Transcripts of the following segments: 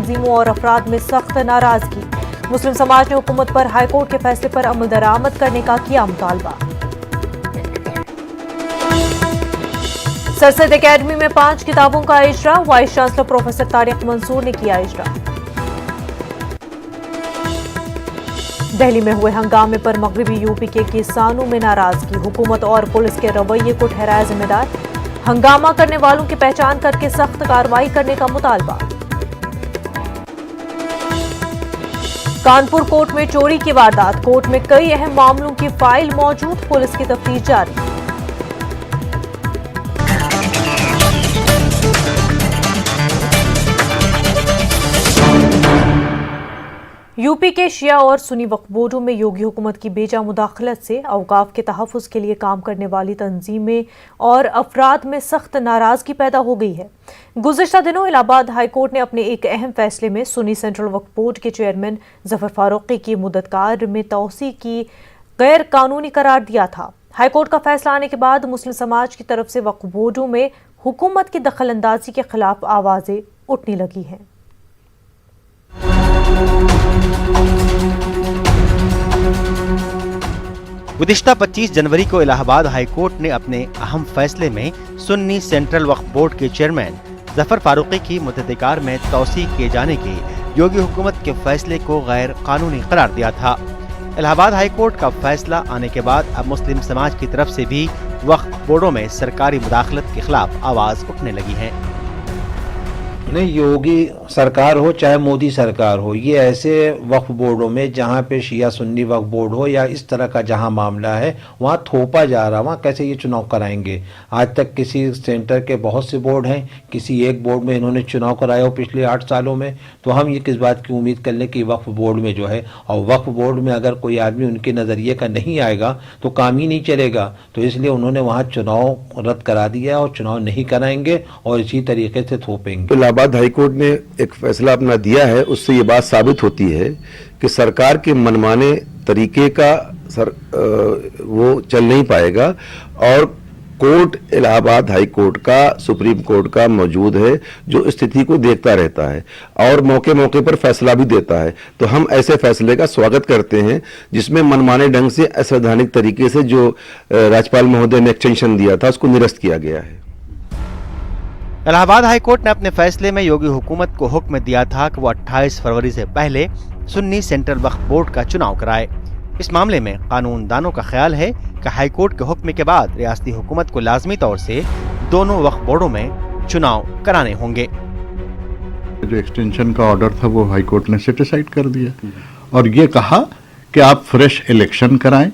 तंजीमों और अफराद में सख्त नाराजगी। मुस्लिम समाज ने हुकूमत पर हाईकोर्ट के फैसले पर अमल दरामद करने का किया मुतालबा। सर सैयद एकेडमी में 5 किताबों का इजरा, vice chancellor professor Tariq Mansoor ने किया इजरा। दिल्ली में हुए हंगामे पर मगरबी यूपी के किसानों में नाराजगी, हुकूमत और पुलिस के रवैये को ठहराया जिम्मेदार। हंगामा करने वालों की पहचान करके सख्त कार्रवाई करने का मुतालबा। कानपुर कोर्ट में चोरी की वारदात, कोर्ट में कई अहम मामलों की फाइल मौजूद, पुलिस की तफ्तीश जारी। यूपी के शिया और सुन्नी वक्फ बोर्डों में योगी हुकूमत की बेजा मुदाखलत से औकाफ के तहफ़्फ़ुज़ के लिए काम करने वाली तंजीमें और अफराद में सख्त नाराजगी पैदा हो गई है। गुज़िश्ता दिनों इलाहाबाद हाई कोर्ट ने अपने एक अहम फैसले में सुन्नी सेंट्रल वक्फ बोर्ड के चेयरमैन ज़फ़र फारूकी की मुद्दतकार में तौसी की गैर कानूनी करार दिया था। हाई कोर्ट का फैसला आने के बाद मुस्लिम समाज की तरफ से वक्फ बोर्डों में हुकूमत की दखल अंदाजी के खिलाफ आवाज़ें उठने लगी हैं। गुज़िश्ता 25 जनवरी को इलाहाबाद हाई कोर्ट ने अपने अहम फैसले में सुन्नी सेंट्रल वक्फ बोर्ड के चेयरमैन ज़फ़र फारूकी की मुद्दतकार में तौसी किए जाने के योगी हुकूमत के फैसले को गैर कानूनी करार दिया था। इलाहाबाद हाई कोर्ट का फैसला आने के बाद अब मुस्लिम समाज की तरफ से भी वक्फ बोर्डों में सरकारी मुदाखलत के खिलाफ आवाज उठने लगी है। नहीं, योगी सरकार हो चाहे मोदी सरकार हो, ये ऐसे वक्फ बोर्डों में जहाँ पे शिया सुन्नी वक्फ बोर्ड हो या इस तरह का जहाँ मामला है वहाँ थोपा जा रहा, वहाँ कैसे ये चुनाव कराएंगे। आज तक किसी सेंटर के बहुत से बोर्ड हैं, किसी एक बोर्ड में इन्होंने चुनाव कराया हो पिछले 8 सालों में, तो हम ये किस बात की उम्मीद कर लें कि वक्फ बोर्ड में जो है, और वक्फ बोर्ड में अगर कोई आदमी उनके नज़रिए का नहीं आएगा तो काम ही नहीं चलेगा। तो इसलिए उन्होंने वहाँ चुनाव रद्द करा दिया और चुनाव नहीं कराएंगे और इसी तरीके से थोपेंगे। इलाहाबाद हाई कोर्ट ने एक फैसला अपना दिया है, उससे ये बात साबित होती है कि सरकार के मनमाने तरीके का वो चल नहीं पाएगा और कोर्ट इलाहाबाद हाई कोर्ट का सुप्रीम कोर्ट का मौजूद है जो स्थिति को देखता रहता है और मौके मौके पर फैसला भी देता है। तो हम ऐसे फैसले का स्वागत करते हैं जिसमें मनमाने ढंग से असंवैधानिक तरीके से जो राज्यपाल महोदय ने एक्सटेंशन दिया था उसको निरस्त किया गया है। इलाहाबाद हाई कोर्ट ने अपने फैसले में योगी हुकूमत को हुक्म दिया था कि वो 28 फरवरी से पहले सुन्नी सेंट्रल वक्फ बोर्ड का चुनाव कराए। इस मामले में कानूनदानों का ख्याल है कि हाई कोर्ट के हुक्म के बाद रियासती हुकूमत को लाजमी तौर से दोनों वक्फ बोर्डों में चुनाव कराने होंगे। जो एक्सटेंशन का ऑर्डर था वो हाई कोर्ट ने सेटिसाइड कर दिया और ये कहा कि आप फ्रेश इलेक्शन कराएं।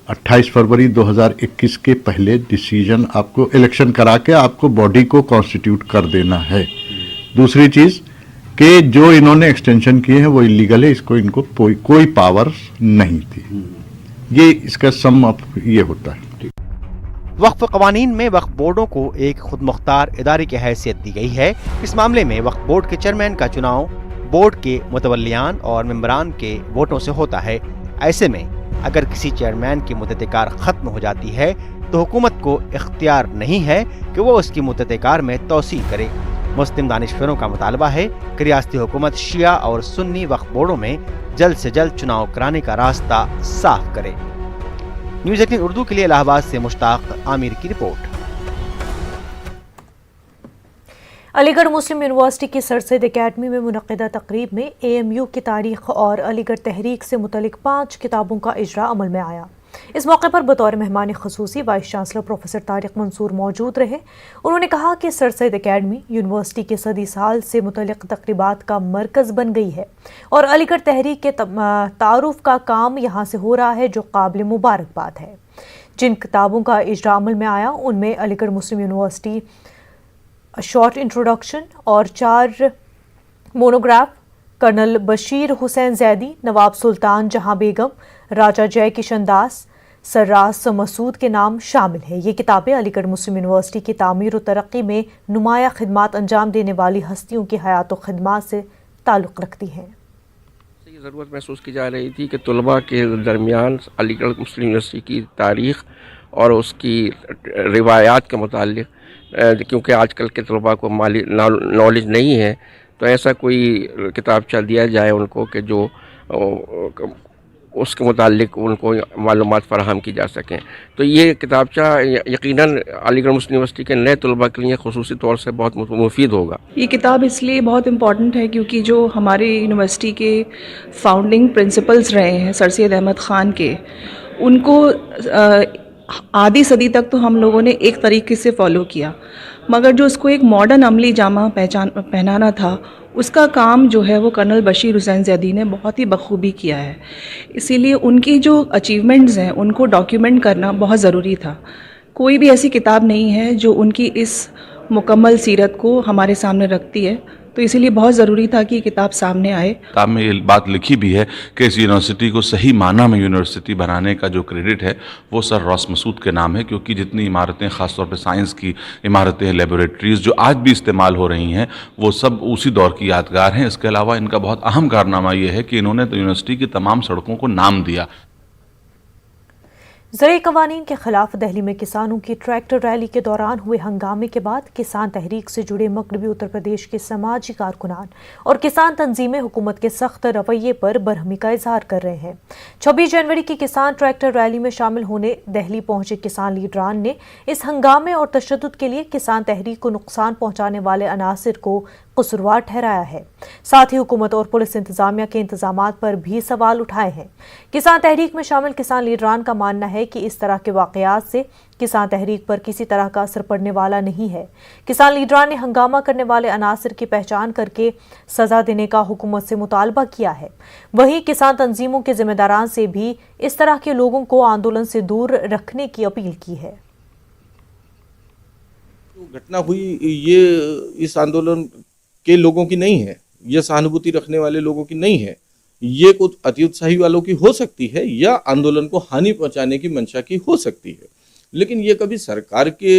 28 फरवरी 2021 के पहले डिसीजन आपको इलेक्शन करा के आपको बॉडी को कॉन्स्टिट्यूट कर देना है। दूसरी चीज कि जो इन्होंने एक्सटेंशन किए हैं वो इलीगल है, इसको इनको कोई पावर नहीं थी। ये इसका सम अप ये होता है। वक्फ कवानीन में वक्फ बोर्डों को एक खुद मुख्तार इदारे की हैसियत दी गई है। इस मामले में वक्फ बोर्ड के चेयरमैन का चुनाव बोर्ड के मुतवल्लियान और मेंबरान के वोटों से होता है। ऐसे में अगर किसी चेयरमैन की मुद्दत-ए-कार खत्म हो जाती है तो हुकूमत को इख्तियार नहीं है कि वो उसकी मुद्दत-ए-कार में तौसी करे। मुस्लिम दानिशवरों का मुतालबा है कि रियासती हुकूमत शिया और सुन्नी वक्फ बोर्डों में जल्द से जल्द चुनाव कराने का रास्ता साफ करे। न्यूज़ 18 उर्दू के लिए इलाहाबाद से मुश्ताक आमिर की रिपोर्ट। अलीगढ़ मुस्लिम यूनिवर्सिटी की सर सैयद एकेडमी में मुनक़िदा तकरीब में AMU की तारीख और अलीगढ़ तहरीक से मुतल्लिक 5 किताबों का इजरा अमल में आया। इस मौके पर बतौर मेहमान ख़ुसूसी vice chancellor professor Tariq Mansoor मौजूद रहे। उन्होंने कहा कि सर सैयद एकेडमी यूनिवर्सिटी के सदी साल से मुतल्लिक तकरीबात का मरकज़ बन गई है और अलीगढ़ तहरीक के तारुफ का काम यहाँ से हो रहा है, जो काबिल मुबारकबाद है। जिन किताबों का इजरा अमल में आया उनमें अलीगढ़ मुस्लिम यूनिवर्सिटी शॉर्ट इंट्रोडक्शन और 4 मोनोग्राफ, कर्नल बशीर हुसैन जैदी, नवाब सुल्तान जहां बेगम, राजा जय किशन दास, सर्रास मसूद के नाम शामिल है। ये किताबें अलीगढ़ मुस्लिम यूनिवर्सिटी की तामीर और तरक्की में नुमाया खिदमात अंजाम देने वाली हस्तियों की हयात और खिदमात से ताल्लुक़ रखती हैं। ये ज़रूरत महसूस की जा रही थी कि तलबा के दरमियान अलीगढ़ मुस्लिम यूनिवर्सिटी की तारीख़ और उसकी रिवायात के मुताल्लिक़, क्योंकि आजकल के तलबा को माली नॉलेज नहीं है, तो ऐसा कोई किताबचा दिया जाए उनको कि जो उसके मुतालिक उनको मालूमात फराहम की जा सकें। तो ये किताबचा यकीनन अलीगढ़ मुस्लिम यूनिवर्सिटी के नए तलबा के लिए ख़ुसूसी तौर से बहुत मुफीद होगा। ये किताब इसलिए बहुत इम्पॉर्टेंट है क्योंकि जो हमारे यूनिवर्सिटी के फाउंडिंग प्रिंसिपल्स रहे हैं सर सैयद अहमद ख़ान के, उनको आधी सदी तक तो हम लोगों ने एक तरीके से फ़ॉलो किया, मगर जो उसको एक मॉडर्न अमली जामा पहनाना था, उसका काम जो है वो कर्नल बशीर हुसैन ज़ैदी ने बहुत ही बखूबी किया है। इसीलिए उनकी जो अचीवमेंट्स हैं उनको डॉक्यूमेंट करना बहुत ज़रूरी था। कोई भी ऐसी किताब नहीं है जो उनकी इस मुकम्मल सीरत को हमारे सामने रखती है, तो इसीलिए बहुत ज़रूरी था कि किताब सामने आए। किताब में ये बात लिखी भी है कि इस यूनिवर्सिटी को सही माना में यूनिवर्सिटी बनाने का जो क्रेडिट है वो सर रॉस मसूद के नाम है, क्योंकि जितनी इमारतें ख़ासतौर पे साइंस की इमारतें, लेबोरेटरीज़ जो आज भी इस्तेमाल हो रही हैं वो सब उसी दौर की यादगार हैं। इसके अलावा इनका बहुत अहम कारनामा ये है कि इन्होंने तो यूनिवर्सिटी की तमाम सड़कों को नाम दिया। ज़राई क़वानीन के खिलाफ दिल्ली में किसानों की ट्रैक्टर रैली के दौरान हुए हंगामे के बाद किसान तहरीक से जुड़े मगरबी उत्तर प्रदेश के समाजी कारकुनान और किसान तंजीमें हुकूमत के सख्त रवैये पर बरहमी का इजहार कर रहे हैं। 26 जनवरी की किसान ट्रैक्टर रैली में शामिल होने दिल्ली पहुंचे किसान लीडरान ने इस हंगामे और तशद्दुद के लिए किसान तहरीक को नुकसान पहुंचाने वाले अनासिर को कसूरवार ठहराया है। साथ ही हुकूमत और पुलिस इंतजामिया के इंतजामात पर भी सवाल उठाए हैं। किसान तहरीक में शामिल किसान लीडरान का मानना है कि इस तरह के वाकयात से किसान तहरीक पर किसी तरह का असर पड़ने वाला नहीं है। किसान लीडरान ने हंगामा करने वाले अनासिर की पहचान करके सजा देने का हुकूमत से मुतालबा किया है। वहीं किसान तंजीमों के जिम्मेदारान से भी इस तरह के लोगों को आंदोलन से दूर रखने की अपील की है। घटना हुई ये इस आंदोलन के लोगों की नहीं है, ये सहानुभूति रखने वाले लोगों की नहीं है, ये कुछ अति उत्साही वालों की हो सकती है या आंदोलन को हानि पहुंचाने की मंशा की हो सकती है, लेकिन ये कभी सरकार के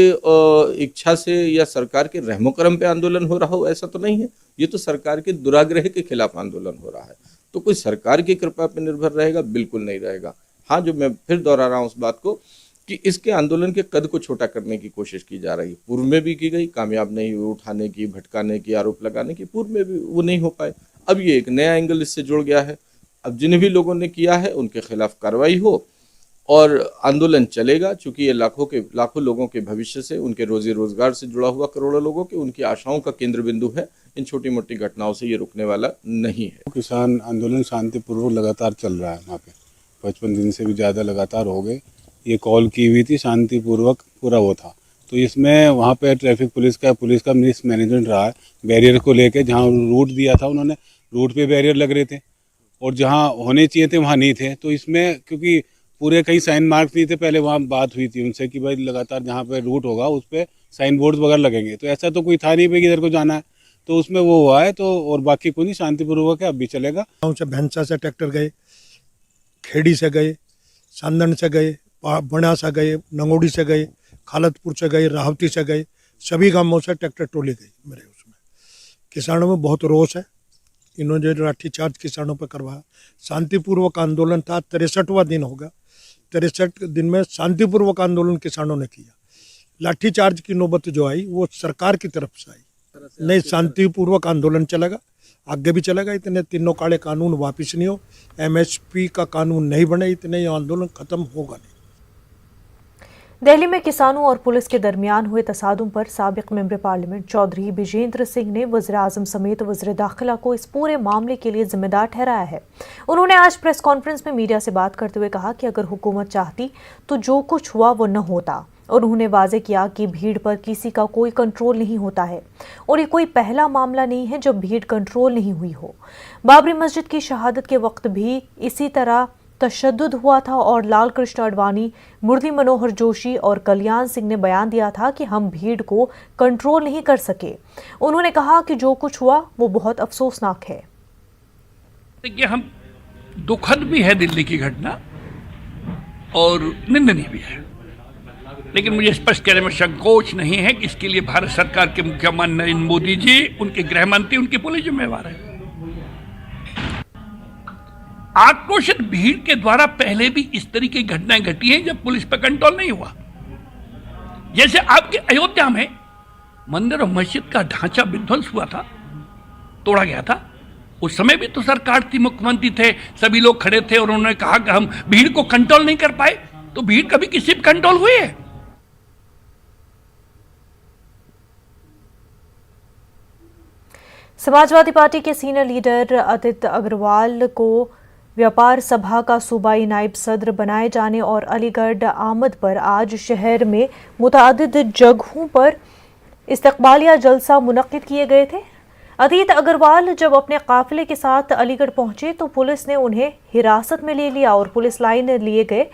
इच्छा से या सरकार के रहमो करम पे आंदोलन हो रहा हो ऐसा तो नहीं है। ये तो सरकार के दुराग्रह के खिलाफ आंदोलन हो रहा है, तो कोई सरकार की कृपा पर निर्भर रहेगा? बिल्कुल नहीं रहेगा। हाँ, जो मैं फिर दोहरा रहा हूँ उस बात को कि इसके आंदोलन के कद को छोटा करने की कोशिश की जा रही है। पूर्व में भी की गई, कामयाब नहीं हुई, उठाने की, भटकाने की, आरोप लगाने की, पूर्व में भी वो नहीं हो पाए। अब ये एक नया एंगल इससे जुड़ गया है। अब जिन भी लोगों ने किया है उनके खिलाफ कार्रवाई हो और आंदोलन चलेगा, चूंकि ये लाखों लोगों के भविष्य से, उनके रोजी रोजगार से जुड़ा हुआ करोड़ों लोगों के, उनकी आशाओं का केंद्र बिंदु है। इन छोटी मोटी घटनाओं से ये रुकने वाला नहीं है। किसान आंदोलन शांतिपूर्वक लगातार चल रहा है। वहाँ पे 55 दिन से भी ज़्यादा लगातार हो गए। ये कॉल की हुई थी, शांतिपूर्वक पूरा वो था। तो इसमें वहाँ पे ट्रैफिक पुलिस का मिसमैनेजमेंट रहा है। बैरियर को लेके जहाँ रूट दिया था उन्होंने, रूट पे बैरियर लग रहे थे और जहाँ होने चाहिए थे वहाँ नहीं थे। तो इसमें क्योंकि पूरे कहीं साइन मार्क नहीं थे, पहले वहाँ बात हुई थी उनसे कि भाई लगातार जहाँ पे रूट होगा उस पर साइन बोर्ड वगैरह लगेंगे। तो ऐसा तो कोई था नहीं भाई इधर को जाना है, तो उसमें वो हुआ है। तो और बाकी कोई नहीं, शांतिपूर्वक है, अब भी चलेगा। गाँव से भैंसा से ट्रैक्टर गए, खेड़ी से गए, सांदन से गए, बड़ा से गए, नंगोड़ी से गए, खालतपुर से गए, राहवती से गए, सभी गांवों से ट्रैक्टर टोली गई मेरे उसमें। किसानों में बहुत रोष है, इन्होंने लाठीचार्ज किसानों पर करवाया। शांतिपूर्वक आंदोलन था, 63वां दिन होगा। 63 दिन में शांतिपूर्वक आंदोलन किसानों ने किया। लाठीचार्ज की नौबत जो आई वो सरकार की तरफ से आई। नहीं, शांतिपूर्वक आंदोलन चलेगा, आगे भी चलेगा। इतने तीनों काले कानून वापिस नहीं हो, MSP का कानून नहीं बने, इतने ये आंदोलन खत्म होगा नहीं। दिल्ली में किसानों और पुलिस के दरमियान हुए तसादुम पर साबिक मेंबर पार्लियामेंट चौधरी बिजेंद्र सिंह ने वज़ीर-ए-आज़म समेत वज़ीर दाखिला को इस पूरे मामले के लिए जिम्मेदार ठहराया है। उन्होंने आज प्रेस कॉन्फ्रेंस में मीडिया से बात करते हुए कहा कि अगर हुकूमत चाहती तो जो कुछ हुआ वो न होता, और उन्होंने वाजे किया कि भीड़ पर किसी का कोई कंट्रोल नहीं होता है और ये कोई पहला मामला नहीं है जब भीड़ कंट्रोल नहीं हुई हो। बाबरी मस्जिद की शहादत के वक्त भी इसी तरह तशद्दुद हुआ था और लाल कृष्ण आडवाणी, मुरली मनोहर जोशी और कल्याण सिंह ने बयान दिया था कि हम भीड़ को कंट्रोल नहीं कर सके। उन्होंने कहा कि जो कुछ हुआ वो बहुत अफसोसनाक है। देखिए, हम दुखद भी है दिल्ली की घटना और निंदनीय भी है, लेकिन मुझे स्पष्ट कहने में संकोच नहीं है कि इसके लिए भारत सरकार के मुख्यमंत्री नरेंद्र मोदी जी, उनके गृह मंत्री, उनकी पुलिस जिम्मेवार है। आक्रोशित भीड़ के द्वारा पहले भी इस तरीके की घटनाएं घटी हैं जब पुलिस पर कंट्रोल नहीं हुआ। जैसे आपके अयोध्या में मंदिर और मस्जिद का ढांचा विध्वंस हुआ था, तोड़ा गया था। उस समय भी तो सरकार थी, मुख्यमंत्री थे, सभी लोग खड़े थे और उन्होंने कहा कि हम भीड़ को कंट्रोल नहीं कर पाए। तो भीड़ कभी किसी पे कंट्रोल हुई है? समाजवादी पार्टी के सीनियर लीडर आदित्य अग्रवाल को व्यापार सभा का सूबाई नायब सदर बनाए जाने और अलीगढ़ आमद पर आज शहर में मुतादिद जगहों पर इस्तकबालिया जलसा मुनक्किद किए गए थे। आदित्य अग्रवाल जब अपने काफिले के साथ अलीगढ़ पहुंचे तो पुलिस ने उन्हें हिरासत में ले लिया और पुलिस लाइन लिए गए।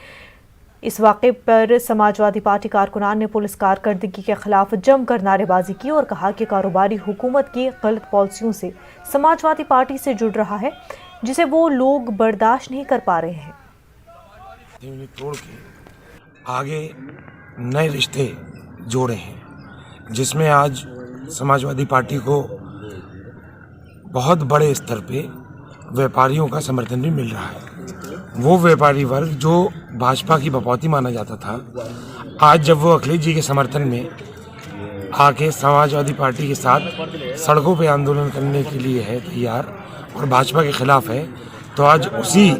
इस वाक़े पर समाजवादी पार्टी कारकुनान ने पुलिस कारकर्दगी के खिलाफ जमकर नारेबाजी की और कहा कि कारोबारी हुकूमत की गलत पॉलिसियों से समाजवादी पार्टी से जुड़ रहा है, जिसे वो लोग बर्दाश्त नहीं कर पा रहे हैं। तोड़ के आगे नए रिश्ते जोड़े हैं, जिसमें आज समाजवादी पार्टी को बहुत बड़े स्तर पे व्यापारियों का समर्थन भी मिल रहा है। वो व्यापारी वर्ग जो भाजपा की बपौती माना जाता था, आज जब वो अखिलेश जी के समर्थन में आके समाजवादी पार्टी के साथ सड़कों पे आंदोलन करने के लिए है तैयार और भाजपा के खिलाफ है, तो आज उसी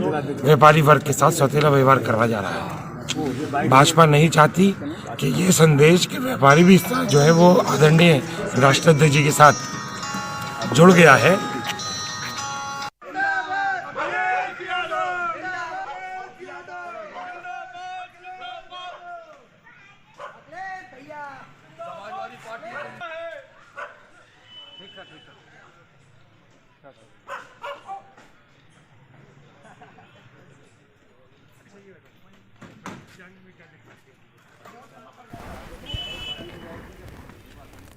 व्यापारी वर्ग के साथ सौतेला व्यवहार करवा जा रहा है। भाजपा नहीं चाहती कि ये संदेश कि व्यापारी भी जो है वो आदरणीय राष्ट्राध्यक्ष जी के साथ जुड़ गया है।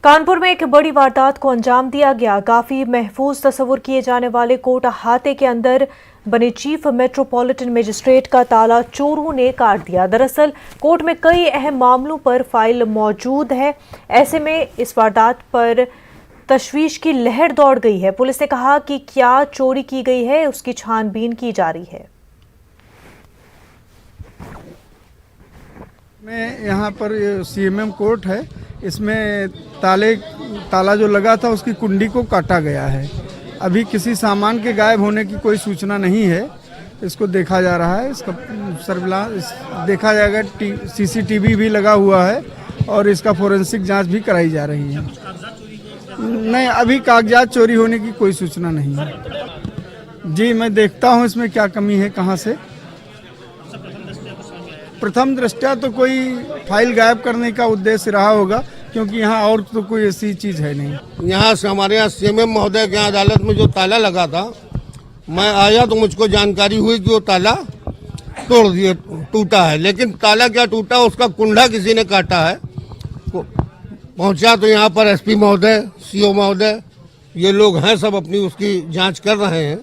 कानपुर में एक बड़ी वारदात को अंजाम दिया गया। काफी महफूज तस्वुर किए जाने वाले कोर्ट अहाते के अंदर बने चीफ मेट्रोपॉलिटन मजिस्ट्रेट का ताला चोरों ने काट दिया। दरअसल कोर्ट में कई अहम मामलों पर फाइल मौजूद है। ऐसे में इस वारदात पर तशवीश की लहर दौड़ गई है। पुलिस ने कहा कि क्या चोरी की गई है, उसकी छानबीन की जा रही है। में यहाँ पर सीएमएम कोर्ट है, इसमें ताला जो लगा था उसकी कुंडी को काटा गया है। अभी किसी सामान के गायब होने की कोई सूचना नहीं है। इसको देखा जा रहा है, इसका सर्विलांस देखा जाएगा। सीसीटीवी भी लगा हुआ है और इसका फोरेंसिक जांच भी कराई जा रही है। नहीं, अभी कागजात चोरी होने की कोई सूचना नहीं है। जी, मैं देखता हूँ इसमें क्या कमी है, कहाँ से। प्रथम दृष्टया तो कोई फाइल गायब करने का उद्देश्य रहा होगा, क्योंकि यहाँ और तो कोई ऐसी चीज़ है नहीं। यहाँ से हमारे यहाँ सीएमएम महोदय के यहाँ अदालत में जो ताला लगा था, मैं आया तो मुझको जानकारी हुई कि वो ताला तोड़ दिया, टूटा है। लेकिन ताला क्या टूटा, उसका कुंडा किसी ने काटा है। पहुँचा तो यहाँ पर एसपी महोदय, सीओ महोदय, ये लोग हैं, सब अपनी उसकी जाँच कर रहे हैं।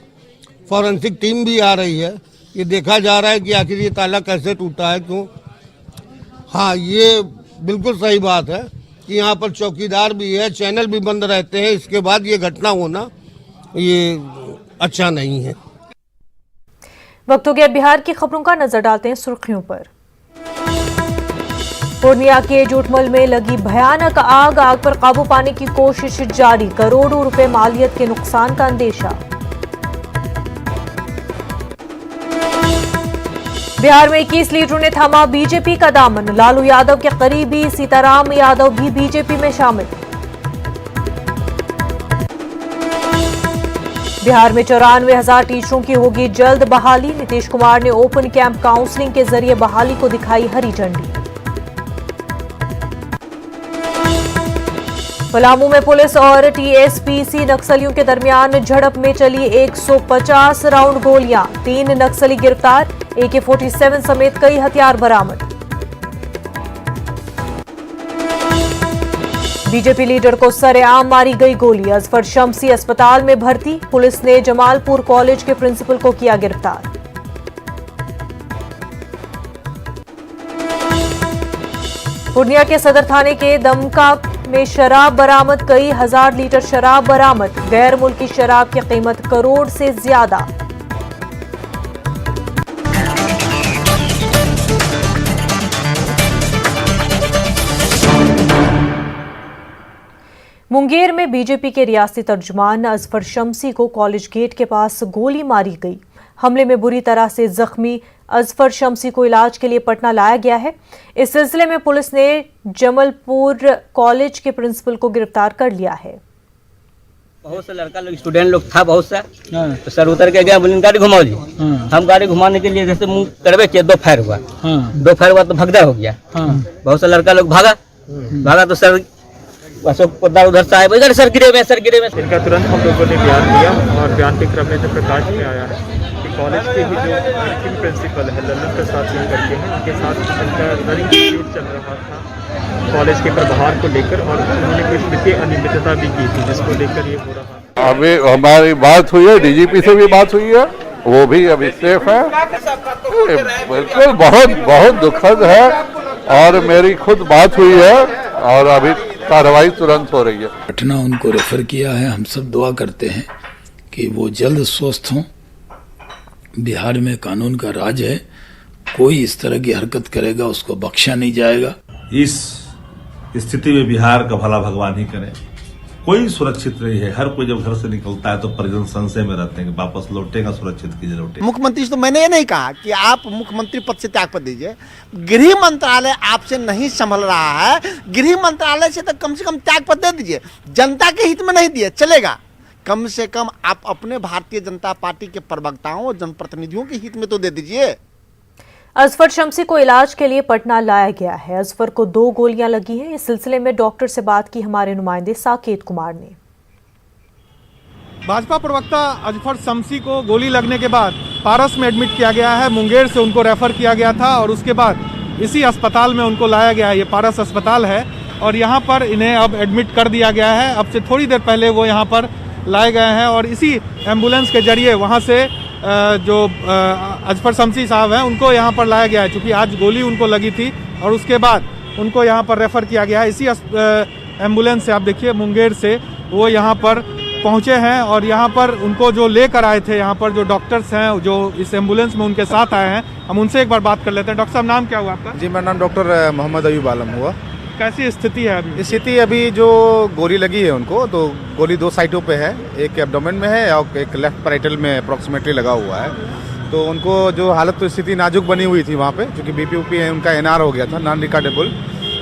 फॉरेंसिक टीम भी आ रही है। ये देखा जा रहा है कि आखिर ये ताला कैसे टूटा है, क्यों। हाँ, ये बिल्कुल सही बात है कि यहाँ पर चौकीदार भी है, चैनल भी बंद रहते हैं। इसके बाद ये घटना होना ये अच्छा नहीं है। वक्त हो गया बिहार की खबरों का, नजर डालते हैं सुर्खियों पर। पूर्णिया के जोटमल में लगी भयानक आग पर काबू पाने की कोशिश जारी। करोड़ों रुपए मालियत के नुकसान का अंदेशा। बिहार में 21 लीडरों ने थामा बीजेपी का दामन। लालू यादव के करीबी सीताराम यादव भी बीजेपी में शामिल। बिहार में 94,000 टीचरों की होगी जल्द बहाली। नीतीश कुमार ने ओपन कैंप काउंसलिंग के जरिए बहाली को दिखाई हरी झंडी। पलामू में पुलिस और टीएसपीसी नक्सलियों के दरमियान झड़प में चली 150 राउंड गोलियां। 3 नक्सली गिरफ्तार। AK-47 समेत कई हथियार बरामद। बीजेपी लीडर को सरेआम मारी गई गोली। अजफर शम्सी अस्पताल में भर्ती। पुलिस ने जमालपुर कॉलेज के प्रिंसिपल को किया गिरफ्तार। पूर्णिया के सदर थाने के दमका में शराब बरामद। कई हजार लीटर शराब बरामद। गैर मुल्की शराब की कीमत करोड़ से ज्यादा। मुंगेर में बीजेपी के रियासती तर्जुमान अजफर शम्सी को कॉलेज गेट के पास गोली मारी गई। हमले में बुरी तरह से जख्मी अजफर शम्सी को इलाज के लिए पटना लाया गया है। इस सिलसिले में पुलिस ने जमलपुर कॉलेज के प्रिंसिपल को गिरफ्तार कर लिया है। बहुत से लड़का लोग स्टूडेंट लोग था बहुत सा, तो सर उतर के गया, बोले गाड़ी घुमाओ जी। हम गाड़ी घुमाने के लिए जैसे मुंह करवे किए, 2 फायर हुआ। 2 फायर हुआ तो भगदड़ हो गया। बहुत सा लड़का लोग भागा तो सर अशोक पोद्दार उधर से आए, इधर सर गिरे में इनका तुरंत हम लोगों ने बयान दिया और बयान के क्रम में जो प्रकाश में आया है कि कॉलेज के ही जो एक्टिंग प्रिंसिपल है ललन प्रसाद सिंह करके हैं, उनके साथ उनका रनिंग पीरियड चल रहा था कॉलेज के प्रभार को लेकर और उन्होंने कुछ वित्तीय अनियमितता भी की थी, जिसको लेकर ये हो रहा है। अभी हमारी बात हुई है, डीजीपी से भी बात हुई है, वो भी अभी सेफ है। बिल्कुल बहुत दुखद है और मेरी खुद बात हुई है और अभी कार्रवाई तुरंत हो रही है। पटना उनको रेफर किया है। हम सब दुआ करते हैं कि वो जल्द स्वस्थ हों। बिहार में कानून का राज है, कोई इस तरह की हरकत करेगा उसको बख्शा नहीं जाएगा। इस स्थिति में बिहार का भला भगवान ही करे। कोई सुरक्षित नहीं है, हर कोई जब घर से निकलता है तो परिजन संशय में रहते हैं कि वापस लौटेगा सुरक्षित की लौटेगा। मुख्यमंत्री से तो मैंने ये नहीं कहा कि आप मुख्यमंत्री पद से त्याग पत्र दीजिए, गृह मंत्रालय आपसे नहीं संभल रहा है, गृह मंत्रालय से तो कम से कम त्याग पत्र दे दीजिए। जनता के हित में नहीं दिए चलेगा, कम से कम आप अपने भारतीय जनता पार्टी के प्रवक्ताओं और जनप्रतिनिधियों के हित में तो दे दीजिए। अजफर शम्सी को इलाज के लिए पटना लाया गया है। अजफर को 2 गोलियां लगी हैं। इस सिलसिले में डॉक्टर से बात की हमारे नुमाइंदे साकेत कुमार ने। भाजपा प्रवक्ता अजफर शम्सी को गोली लगने के बाद पारस में एडमिट किया गया है। मुंगेर से उनको रेफर किया गया था और उसके बाद इसी अस्पताल में उनको लाया गया है। ये पारस अस्पताल है और यहाँ पर इन्हें अब एडमिट कर दिया गया है। अब से थोड़ी देर पहले वो यहाँ पर लाए गए हैं और इसी एम्बुलेंस के जरिए वहाँ से जो अजफर शम्सी साहब हैं उनको यहाँ पर लाया गया है। चूँकि आज गोली उनको लगी थी और उसके बाद उनको यहाँ पर रेफ़र किया गया है। इसी एम्बुलेंस से आप देखिए मुंगेर से वो यहाँ पर पहुँचे हैं और यहाँ पर उनको जो लेकर आए थे, यहाँ पर जो डॉक्टर्स हैं जो इस एम्बुलेंस में उनके साथ आए हैं, हम उनसे एक बार बात कर लेते हैं। डॉक्टर साहब, नाम क्या हुआ आपका? जी, मेरा नाम डॉक्टर मोहम्मद अयूब आलम हुआ। कैसी स्थिति है अभी? स्थिति अभी जो गोली लगी है उनको, तो गोली 2 साइटों पे है, एक एब्डोमेन में है और एक लेफ्ट पैराइटल में अप्रॉक्सीमेटली लगा हुआ है। तो उनको जो हालत तो स्थिति नाजुक बनी हुई थी वहाँ पे, क्योंकि बीपी है उनका NR हो गया था, नॉन रिकॉर्डेबल।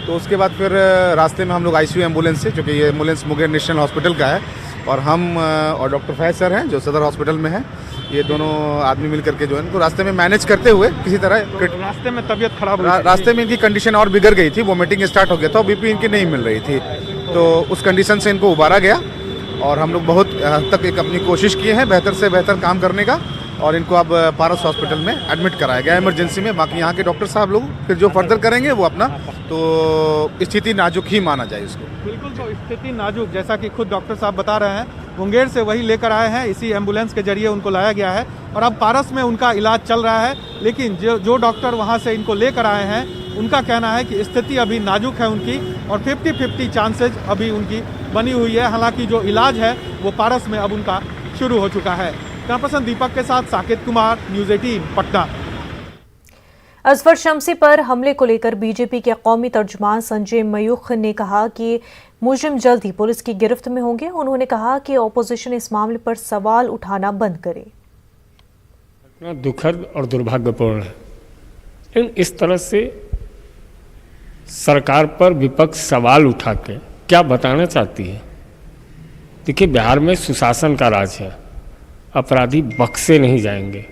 तो उसके बाद फिर रास्ते में हम लोग ICU एम्बुलेंस से, क्योंकि ये एम्बुलेंस मुंगेर नेशनल हॉस्पिटल का है और हम और डॉक्टर फैज सर हैं जो सदर हॉस्पिटल में है, ये दोनों आदमी मिल करके जो है इनको रास्ते में मैनेज करते हुए किसी तरह रास्ते में तबीयत खराब रास्ते में इनकी कंडीशन और बिगड़ गई थी, वोमिटिंग स्टार्ट हो गया था और बीपी इनकी नहीं मिल रही थी। तो उस कंडीशन से इनको उबारा गया और हम लोग बहुत हद तक एक अपनी कोशिश किए हैं बेहतर से बेहतर काम करने का और इनको अब पारस हॉस्पिटल में एडमिट कराया गया इमरजेंसी में। बाकी यहाँ के डॉक्टर साहब लोग फिर जो फर्दर करेंगे वो अपना, तो स्थिति नाजुक ही माना जाए इसको। बिल्कुल, तो स्थिति नाजुक जैसा कि खुद डॉक्टर साहब बता रहे हैं, मुंगेर से वही लेकर आए हैं, इसी एम्बुलेंस के जरिए उनको लाया गया है और अब पारस में उनका इलाज चल रहा है। लेकिन जो डॉक्टर वहाँ से इनको लेकर आए हैं उनका कहना है कि स्थिति अभी नाजुक है उनकी और 50-50 चांसेज अभी उनकी बनी हुई है। हालांकि जो इलाज है वो पारस में अब उनका शुरू हो चुका है। कैमरापर्सन दीपक के साथ साकेत कुमार, न्यूज़ 18 पटना। अजफर शम्सी पर हमले को लेकर बीजेपी के कौमी तर्जुमान संजय मयूख ने कहा कि मुजरिम जल्द ही पुलिस की गिरफ्त में होंगे। उन्होंने कहा कि ऑपोजिशन इस मामले पर सवाल उठाना बंद करे। दुखद और दुर्भाग्यपूर्ण है, लेकिन इस तरह से सरकार पर विपक्ष सवाल उठा के क्या बताना चाहती है? देखिए, बिहार में सुशासन का राज है, अपराधी बख्शे नहीं जाएंगे।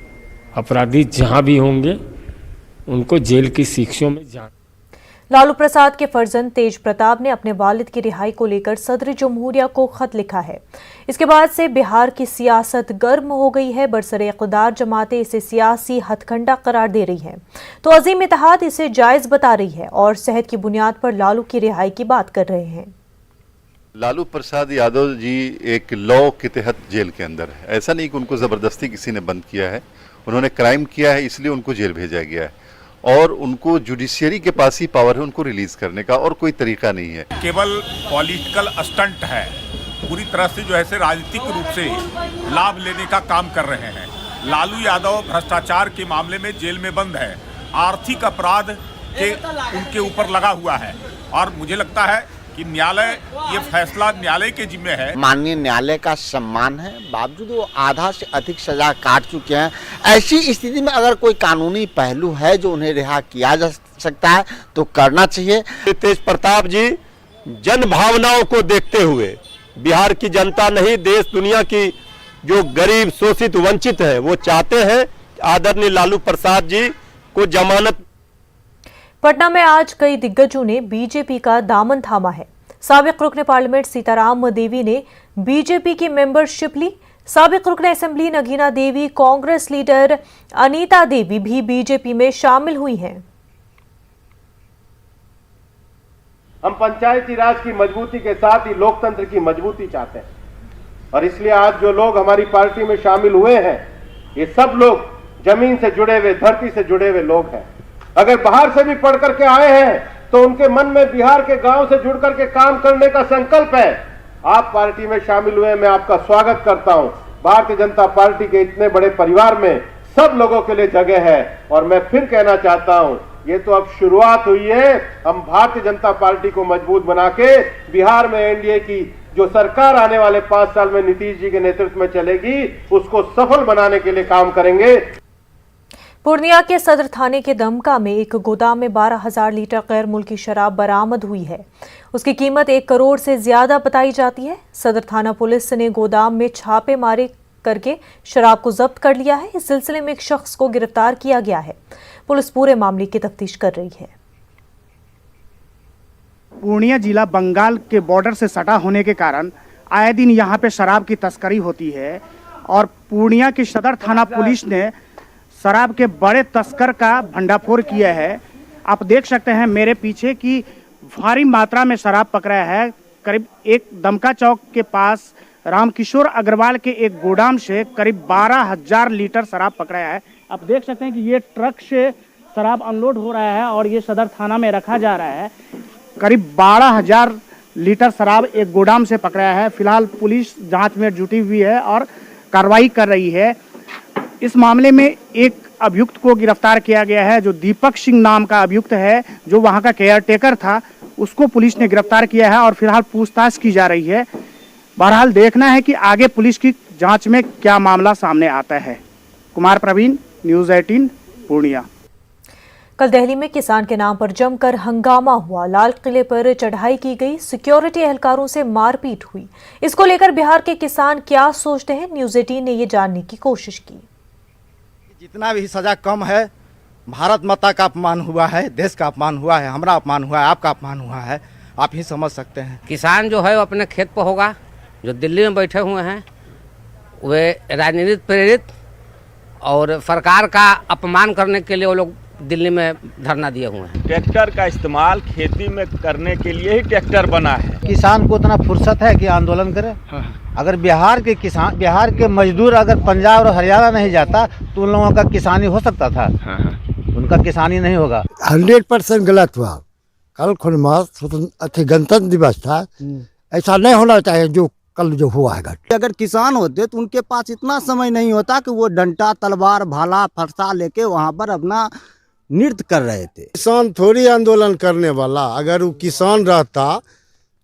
अपराधी जहां भी होंगे उनको जेल की शिक्षों में जान। लालू प्रसाद के फर्जंद तेज प्रताप ने अपने वालिद की रिहाई को लेकर सदर जमहूरिया को खत लिखा है। इसके बाद से बिहार की सियासत गर्म हो गई है। बरसरे इक़्तिदार जमातें इसे सियासी हथकंडा करार दे रही हैं, तो अजीम इत्तेहाद इसे जायज़ बता रही है और सेहत की बुनियाद पर लालू की रिहाई की बात कर रहे हैं। लालू प्रसाद यादव जी एक लॉ के तहत जेल के अंदर है। ऐसा नहीं कि उनको ज़बरदस्ती किसी ने बंद किया है, उन्होंने क्राइम किया है इसलिए उनको जेल भेजा गया है और उनको जुडिशियरी के पास ही पावर है उनको रिलीज करने का, और कोई तरीका नहीं है। केवल पॉलिटिकल स्टंट है, पूरी तरह से जो है से राजनीतिक रूप से लाभ लेने का काम कर रहे हैं। लालू यादव भ्रष्टाचार के मामले में जेल में बंद है, आर्थिक अपराध के उनके ऊपर लगा हुआ है और मुझे लगता है कि न्यायालय ये फैसला न्यायालय के जिम्मे है। माननीय न्यायालय का सम्मान है, बावजूद वो आधा से अधिक सजा काट चुके हैं। ऐसी स्थिति में अगर कोई कानूनी पहलू है जो उन्हें रिहा किया जा सकता है तो करना चाहिए। तेज प्रताप जी जन भावनाओं को देखते हुए, बिहार की जनता नहीं देश दुनिया की जो गरीब शोषित वंचित है वो चाहते हैं आदरणीय लालू प्रसाद जी को जमानत। पटना में आज कई दिग्गजों ने बीजेपी का दामन थामा है। साबिक रुकने पार्लियामेंट सीताराम देवी ने बीजेपी की मेंबरशिप ली। साबिक रुकने असेंबली नगीना देवी, कांग्रेस लीडर अनीता देवी भी बीजेपी में शामिल हुई हैं। हम पंचायती राज की मजबूती के साथ ही लोकतंत्र की मजबूती चाहते हैं और इसलिए आज जो लोग हमारी पार्टी में शामिल हुए हैं ये सब लोग जमीन से जुड़े हुए, धरती से जुड़े हुए लोग हैं। अगर बाहर से भी पढ़ करके आए हैं तो उनके मन में बिहार के गांव से जुड़ करके काम करने का संकल्प है। आप पार्टी में शामिल हुए, मैं आपका स्वागत करता हूं। भारतीय जनता पार्टी के इतने बड़े परिवार में सब लोगों के लिए जगह है और मैं फिर कहना चाहता हूं ये तो अब शुरुआत हुई है। हम भारतीय जनता पार्टी को मजबूत बना के बिहार में एनडीए की जो सरकार आने वाले 5 साल में नीतीश जी के नेतृत्व में चलेगी उसको सफल बनाने के लिए काम करेंगे। पूर्णिया के सदर थाने के दमका में एक गोदाम में 12,000 लीटर गैर मुल्की शराब बरामद हुई है। उसकी कीमत 1 करोड़ से ज्यादा बताई जाती है। सदर थाना पुलिस ने गोदाम में छापेमारी करके शराब को जब्त कर लिया है। इस सिलसिले में एक शख्स को गिरफ्तार किया गया है। पुलिस पूरे मामले की तफ्तीश कर रही है। पूर्णिया जिला बंगाल के बॉर्डर से सटा होने के कारण आए दिन यहाँ पे शराब की तस्करी होती है और पूर्णिया की सदर थाना पुलिस ने शराब के बड़े तस्कर का भंडाफोड़ किया है। आप देख सकते हैं मेरे पीछे की भारी मात्रा में शराब पकड़ा है। करीब एक दमका चौक के पास रामकिशोर अग्रवाल के एक गोदाम से करीब 12,000 लीटर शराब पकड़ाया है। आप देख सकते हैं कि ये ट्रक से शराब अनलोड हो रहा है और ये सदर थाना में रखा जा रहा है। करीब 12,000 लीटर शराब एक गोदाम से पकड़ाया है। फिलहाल पुलिस जांच में जुटी हुई है और कार्रवाई कर रही है। इस मामले में एक अभियुक्त को गिरफ्तार किया गया है जो दीपक सिंह नाम का अभियुक्त है, जो वहां का केयरटेकर था। उसको पुलिस ने गिरफ्तार किया है और फिलहाल पूछताछ की जा रही है। बहरहाल देखना है कि आगे पुलिस की जांच में क्या मामला सामने आता है। कुमार प्रवीण, न्यूज़ 18 पूर्णिया। कल दिल्ली में किसान के नाम पर जमकर हंगामा हुआ। लाल किले पर चढ़ाई की गई, सिक्योरिटी एहलकारों से मारपीट हुई। इसको लेकर बिहार के किसान क्या सोचते हैं, न्यूज़ 18 ने ये जानने की कोशिश की। जितना भी सजा कम है, भारत माता का अपमान हुआ है, देश का अपमान हुआ है, हमारा अपमान हुआ है, आपका अपमान हुआ है, आप ही समझ सकते हैं। किसान जो है वो अपने खेत पर होगा, जो दिल्ली में बैठे हुए हैं वे राजनीतिक प्रेरित और सरकार का अपमान करने के लिए वो लोग दिल्ली में धरना दिए हुए हैं। ट्रैक्टर का इस्तेमाल खेती में करने के लिए ही ट्रैक्टर बना है। किसान को इतना फुर्सत है कि आंदोलन करे। अगर बिहार के किसान, बिहार के मजदूर अगर पंजाब और हरियाणा नहीं जाता तो उन लोगों का किसानी हो सकता था। उनका किसानी नहीं होगा। 100% गलत हुआ। कल स्वतंत्र गणतंत्र दिवस था, ऐसा नहीं होना चाहिए जो कल जो हुआ है। अगर किसान होते तो उनके पास इतना समय नहीं होता कि वो डंडा, तलवार, भाला, फरसा लेके वहाँ पर अपना नृत्य कर रहे थे। किसान थोड़ी आंदोलन करने वाला, अगर वो किसान रहता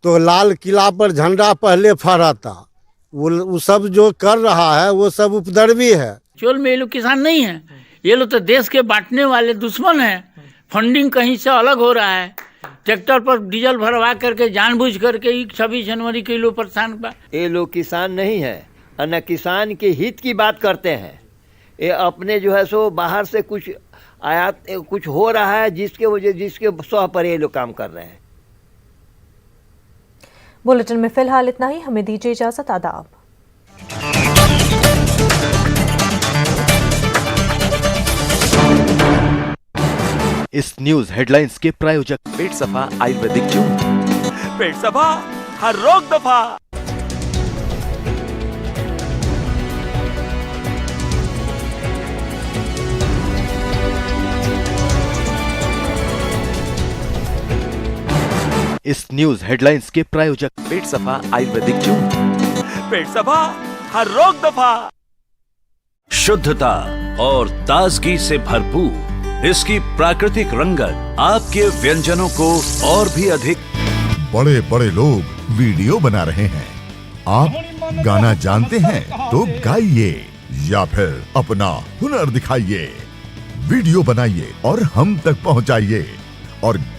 तो लाल किला पर झंडा पहले फहराता। वो सब जो कर रहा है वो सब उपद्रवी है। चोल में ये लोग किसान नहीं है, ये लोग तो देश के बांटने वाले दुश्मन हैं। फंडिंग कहीं से अलग हो रहा है। ट्रैक्टर पर डीजल भरवा करके जानबूझ करके 26 जनवरी के लोग परेशान। ये लोग किसान नहीं है और न किसान के हित की बात करते हैं। ये अपने जो है सो बाहर से कुछ आयात कुछ हो रहा है जिसके सौ पर ये लोग काम कर रहे हैं। बुलेटिन में फिलहाल इतना ही। हमें दीजिए इजाजत। आदाब। इस न्यूज हेडलाइंस के प्रायोजक पेट सफा आयुर्वेदिक जूस। पेट सफा हर रोग दफा। इस न्यूज हेडलाइंस के प्रायोजक पेट सफा आयुर्वेदिक जूस। पेट सफा हर रोग दफा। शुद्धता और ताजगी से भरपूर इसकी प्राकृतिक रंगत आपके व्यंजनों को और भी अधिक बड़े बड़े लोग वीडियो बना रहे हैं। आप गाना जानते हैं तो गाइए या फिर अपना हुनर दिखाइए, वीडियो बनाइए और हम तक पहुंचाइए और